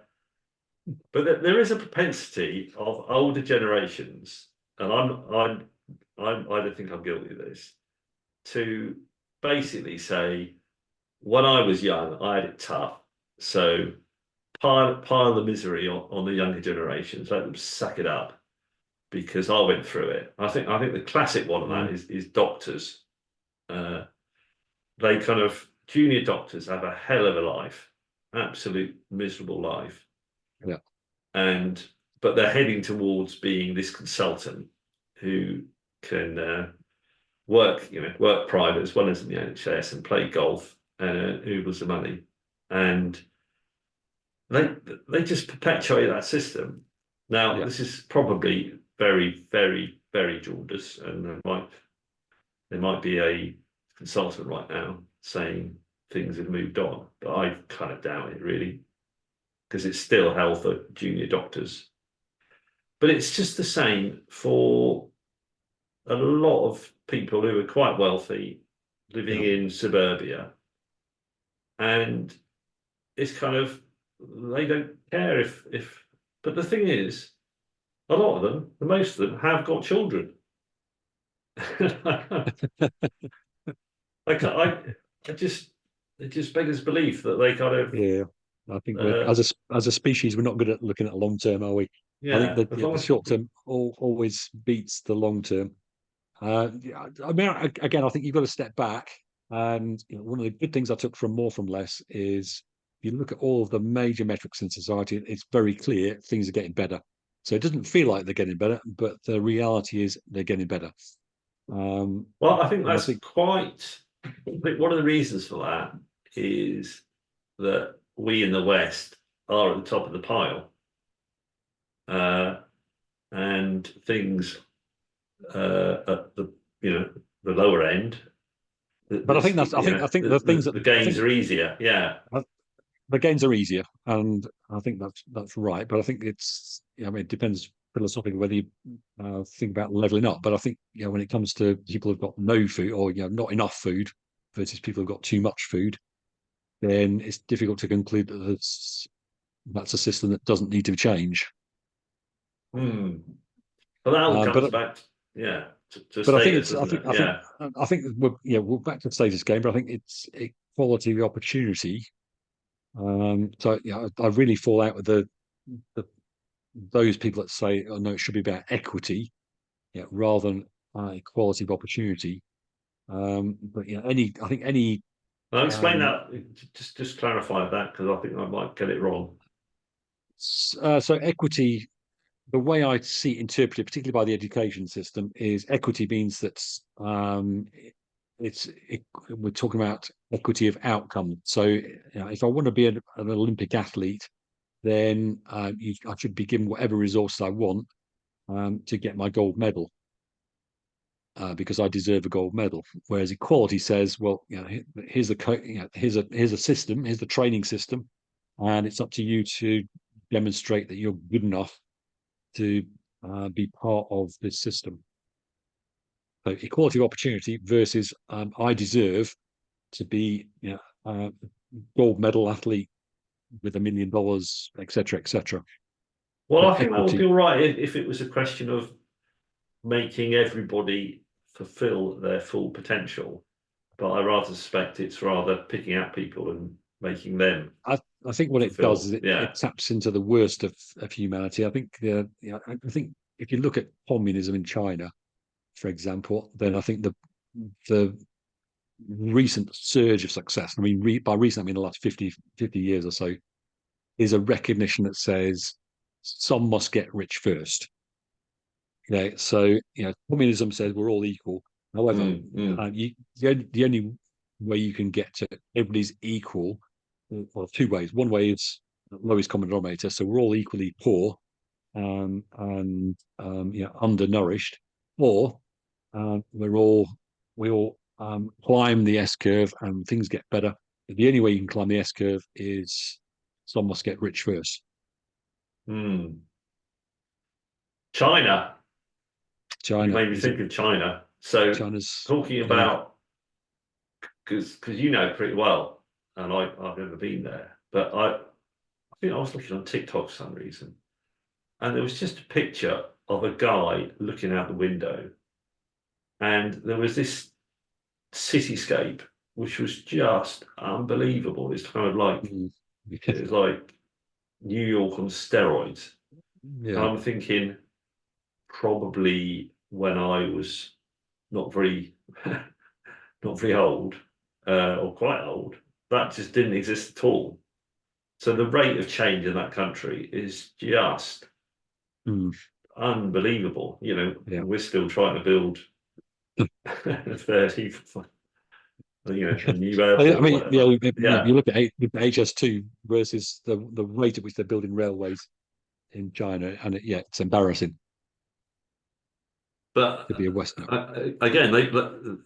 but there is a propensity of older generations, and I don't think I'm guilty of this, to basically say, when I was young, I had it tough. So pile the misery on the younger generations, let them suck it up because I went through it. I think the classic one of that Mm, is doctors. Uh, they kind of junior doctors have a hell of a life, absolute miserable life, yeah, and but they're heading towards being this consultant who can work private as well as in the NHS and play golf and oodles of money, and they they just perpetuate that system. Now, yeah, this is probably very, very, very jaundiced, and there might be a consultant right now saying things have moved on, but I kind of doubt it really, because it's still hell for junior doctors. But it's just the same for a lot of people who are quite wealthy, living yeah. in suburbia, and it's kind of they don't care if. But the thing is, a lot of them, the most of them, have got children. I can't, I just it just beggars belief that they kind of Yeah, I think we're uh, as a species, we're not good at looking at the long term, are we? I think yeah, that as yeah, long the as short term always beats the long term. Yeah, I mean, again, I think you've got to step back. And one of the good things I took from More from Less is you look at all of the major metrics in society, it's very clear things are getting better. So it doesn't feel like they're getting better, but the reality is they're getting better. Um, well, I think and I that's think, quite. I think one of the reasons for that is that we in the West are at the top of the pile, uh, and things at the the lower end. but I think that's, I think the things that The I gains think are easier. Yeah. the gains are easier, and I think that's right. But I think it's, I mean, it depends philosophically whether you think about leveling up. But I think when it comes to people who've got no food or not enough food versus people who've got too much food, then it's difficult to conclude that that's a system that doesn't need to change. Hmm. But that all comes But back, yeah, to but I think status, it's doesn't it? Yeah. I think we're back to the status game. But I think it's equality of opportunity. So I really fall out with the those people that say, "Oh no, it should be about equity, rather than equality of opportunity." But I think any Now explain um, that. Just clarify that because I think I might get it wrong. so equity, the way I see it interpreted, particularly by the education system, is equity means that we're talking about equity of outcome. So if I want to be an Olympic athlete, then I should be given whatever resources I want to get my gold medal. Because I deserve a gold medal. Whereas equality says, well, here's here's a system, here's the training system, and it's up to you to demonstrate that you're good enough to be part of this system. So equality of opportunity versus I deserve to be, gold medal athlete with $1 million, etc., etc. Well, So I think that would be equity. all right if it was a question of making everybody fulfill their full potential. But I rather suspect it's rather picking out people and making them I think what it does is fulfill. it Yeah. taps into the worst of humanity. I think I think if you look at communism in China, for example, then I think the recent surge of success, I mean, by recent I mean the last 50 years or so, is a recognition that says some must get rich first. So communism says we're all equal. However, Mm, mm. the only way you can get to everybody's equal, well, two ways. One way is lowest common denominator, so we're all equally poor and undernourished, or we all climb the S curve and things get better. But the only way you can climb the S curve is some must get rich first. Mm. China. You China made me is a think of China. So China's talking yeah. about because you know pretty well, and I've never been there, but I think I was looking on TikTok for some reason, and there was just a picture of a guy looking out the window, and there was this cityscape which was just unbelievable. It's kind of like Mm. it was like New York on steroids. And Yeah. I'm thinking probably when I was not very not very old or quite old, that just didn't exist at all. So the rate of change in that country is just Mm. unbelievable. You know, Yeah. we're still trying to build a 30, a new I airport or mean, yeah, whatever. you Yeah. look at HS2 versus the rate at which they're building railways in China, and it's embarrassing But to be a Westerner. again,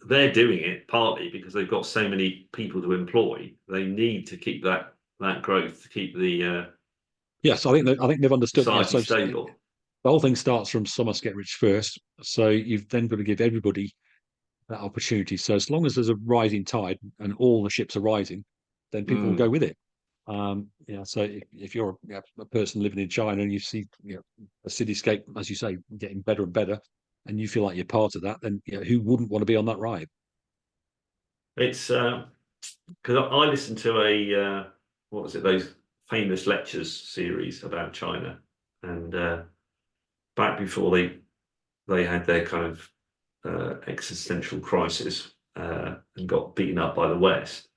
they're doing it partly because they've got so many people to employ. They need to keep that growth to keep the Yes, I think they've understood. Yeah, society so stable. the whole thing starts from some must get rich first. So you've then got to give everybody that opportunity. So as long as there's a rising tide and all the ships are rising, then people will go Mm. with it. Yeah. So if you're a person living in China and you see a cityscape, as you say, getting better and better, and you feel like you're part of that, then who wouldn't want to be on that ride? It's because I listened to a what was it, those famous lectures series about China, and back before they had their kind of existential crisis and got beaten up by the West.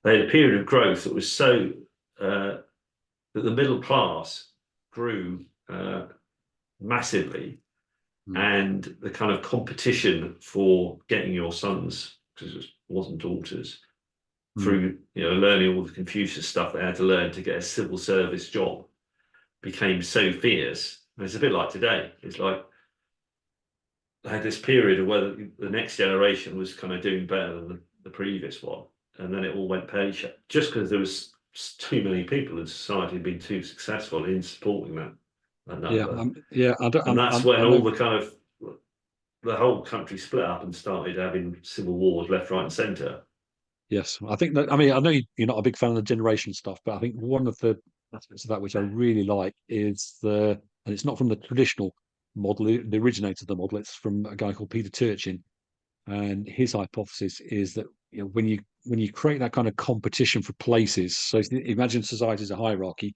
They had a period of growth that was so uh, that the middle class grew massively, Mm, and the kind of competition for getting your sons, because it wasn't daughters, mm, through learning all the Confucius stuff they had to learn to get a civil service job became so fierce. And it's a bit like today. It's like I had this period of where the next generation was kind of doing better than the previous one, and then it all went pear shaped just because there was too many people in society had been too successful in supporting that yeah. number, Yeah. and that's I when know. all the kind of the whole country split up and started having civil wars left, right, and centre. Yes, I think that. I mean, I know you're not a big fan of the generation stuff, but I think one of the aspects of that which I really like is and it's not from the traditional model, the originator of the model. It's from a guy called Peter Turchin, and his hypothesis is that when you create that kind of competition for places, so if you imagine society as a hierarchy,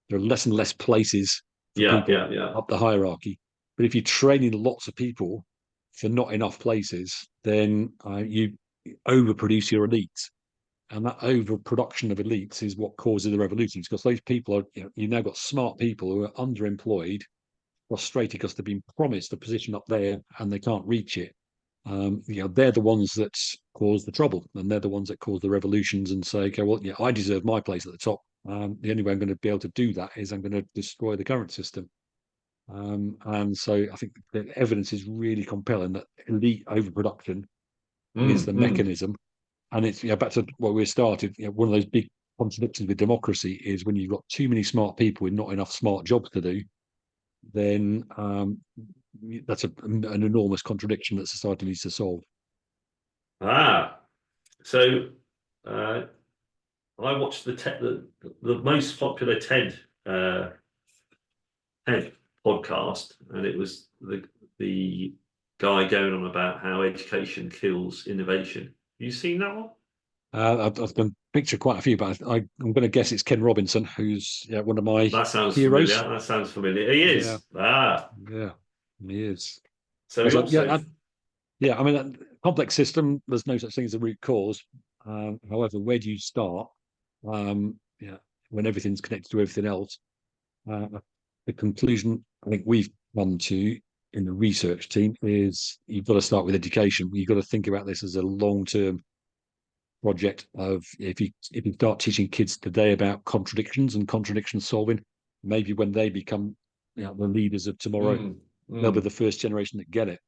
there are less and less places for Yeah, people yeah, yeah. up the hierarchy. But if you're training lots of people for not enough places, then you overproduce your elites, and that overproduction of elites is what causes the revolutions, because those people are you've now got smart people who are underemployed, frustrated because they've been promised a position up there and they can't reach it. They're the ones that cause the trouble, and they're the ones that cause the revolutions and say, okay, well, I deserve my place at the top. The only way I'm going to be able to do that is I'm going to destroy the current system. And so I think the evidence is really compelling that elite overproduction is Mm, the mm. mechanism. And it's back to what we started. One of those big contradictions with democracy is when you've got too many smart people with not enough smart jobs to do, then that's an enormous contradiction that society needs to solve. Ah, so uh, I watched the most popular TED podcast, and it was the guy going on about how education kills innovation. Have you seen that one? I've been picture quite a few, but I'm going to guess it's Ken Robinson, who's one of my That sounds familiar. heroes. That sounds familiar. He Yeah, is. Ah, yeah, he is. so I he was like, also. yeah. I mean, complex system. There's no such thing as a root cause. However, where do you start? Yeah, when everything's connected to everything else. Uh, the conclusion I think we've come to in the research team is you've got to start with education. You've got to think about this as a long-term project of if you start teaching kids today about contradictions and contradiction solving, maybe when they become the leaders of tomorrow, Mm, they'll be mm. the first generation that get it.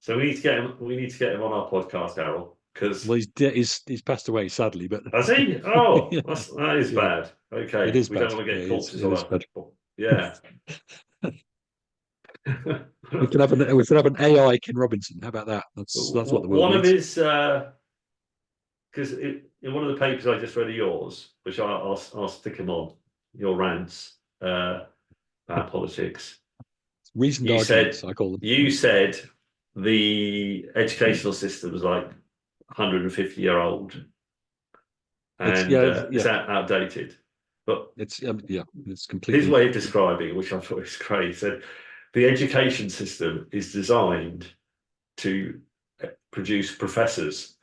So we need to get him. We need to get him on our podcast, Darrell, because Well, he's passed away sadly, but has he? Oh, yeah, that is yeah, bad. it Okay, is we don't bad. want to Yeah, get corpses it all is over. bad. Yeah. We could have an AI Ken Robinson. How about that? That's what the world One of needs. his, because in one of the papers I just read of yours, which I'll stick him on your rants about politics. Reasoned You arguments, said I call them. you said the educational system is like 150-year-old It's and yeah, it's yeah. outdated. But It's his completely way of describing it, which I thought was great, he said the education system is designed to produce professors,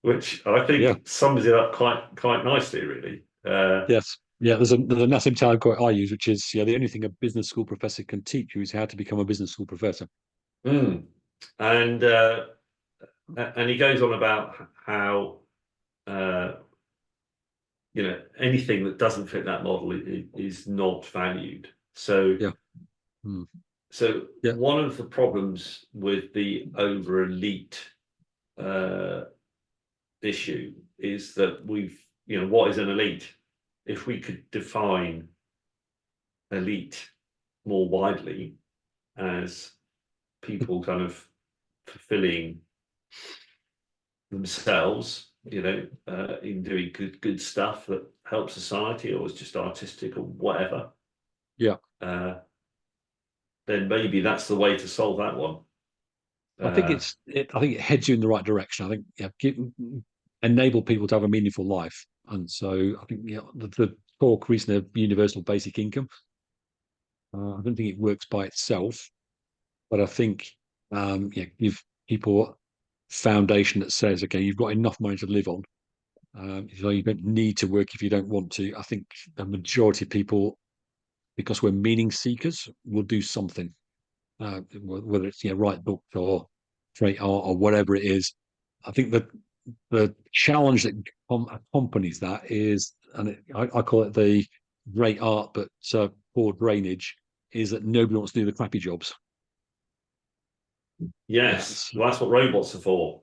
which I yeah. think sums it up quite nicely, really. Yes. Yeah, there's a massive time quote I use, which is the only thing a business school professor can teach you is how to become a business school professor. Mm. And uh, and he goes on about how uh, anything that doesn't fit that model is not valued. So Yeah. Mm. so Yeah. one of the problems with the over elite uh, issue is that what is an elite? If we could define elite more widely as people kind of fulfilling themselves, in doing good stuff that helps society or is just artistic or whatever, Yeah. uh, then maybe that's the way to solve that one. Uh, I think it heads you in the right direction. I think enable people to have a meaningful life. And so I think the talk recently of universal basic income. I don't think it works by itself, but I think give people a foundation that says, okay, you've got enough money to live on. So you don't need to work if you don't want to. I think the majority of people, because we're meaning seekers, will do something. Whether it's write books or create art or whatever it is. I think that the challenge that accompanies that is, and I call it the great art but poor drainage, is that nobody wants to do the crappy jobs. yes, well, that's what robots are for.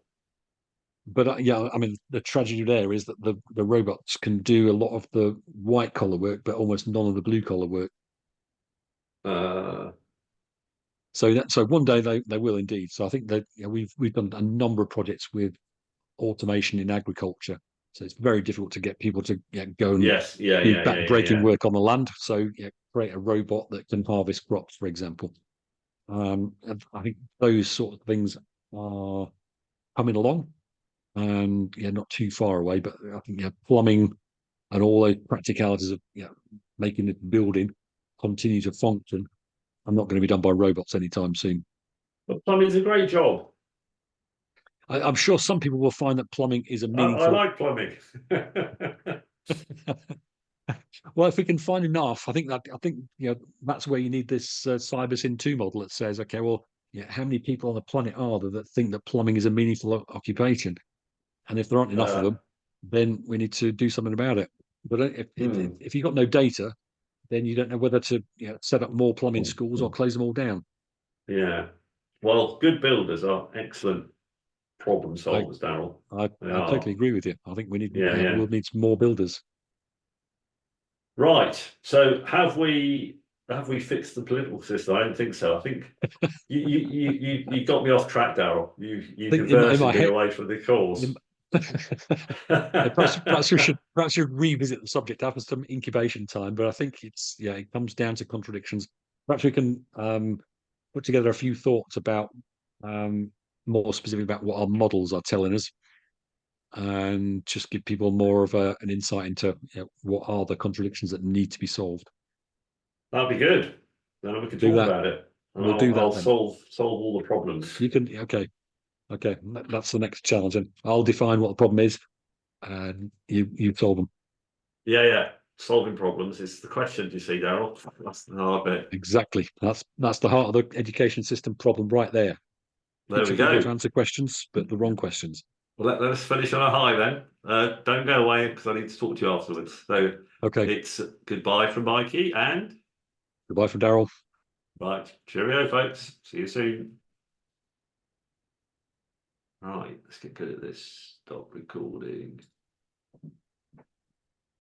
But I mean, the tragedy there is that the robots can do a lot of the white collar work, but almost none of the blue collar work. Uh, So one day they will indeed. So I think that we've done a number of projects with automation in agriculture. So it's very difficult to get people to go and yes, yeah, do yeah, yeah, yeah, back-breaking yeah. work on the land. So create a robot that can harvest crops, for example. And I think those sort of things are coming along, and not too far away. But I think plumbing and all those practicalities of making the building continue to function are not going to be done by robots anytime soon. But plumbing's a great job. I'm sure some people will find that plumbing is a I meaningful. like plumbing. Well, if we can find enough, I think that's where you need this CyberSyn 2 model that says, okay, well, how many people on the planet are there that think that plumbing is a meaningful occupation? And if there aren't enough of uh, them, then we need to do something about it. But hmm, if you've got no data, then you don't know whether to set up more plumbing schools or close them all down. yeah. Well, good builders are excellent problem I solvers, Darrell. They I are. totally agree with you. I think Yeah, the yeah. world needs more builders. Right. So have we fixed the political system? I don't think so. I think you got me off track, Darrell. You I think in diverted my me head, away from the in, course. perhaps we should revisit the subject after some incubation time. But I think it comes down to contradictions. Perhaps we can put together a few thoughts about um, more specific about what our models are telling us, and just give people more of an insight into what are the contradictions that need to be solved. That'd be good. Then we can Do talk that. about it, and We'll I'll do I'll that then. solve all the problems. You can. Okay. Okay. That's the next challenge, and I'll define what the problem is, and you solve them. Yeah, yeah. Solving problems is the question. You see, Darrell. That's the hard bit. Exactly. That's the heart of the education system problem right there. There we Teaching people to go. answer questions, but the wrong questions. Well, let's finish on a high then. Don't go away because I need to talk to you afterwards. So Okay. it's goodbye from Mikey and Goodbye from Darrell. right. Cheerio, folks. See you soon. Right, let's get good at this. Stop recording.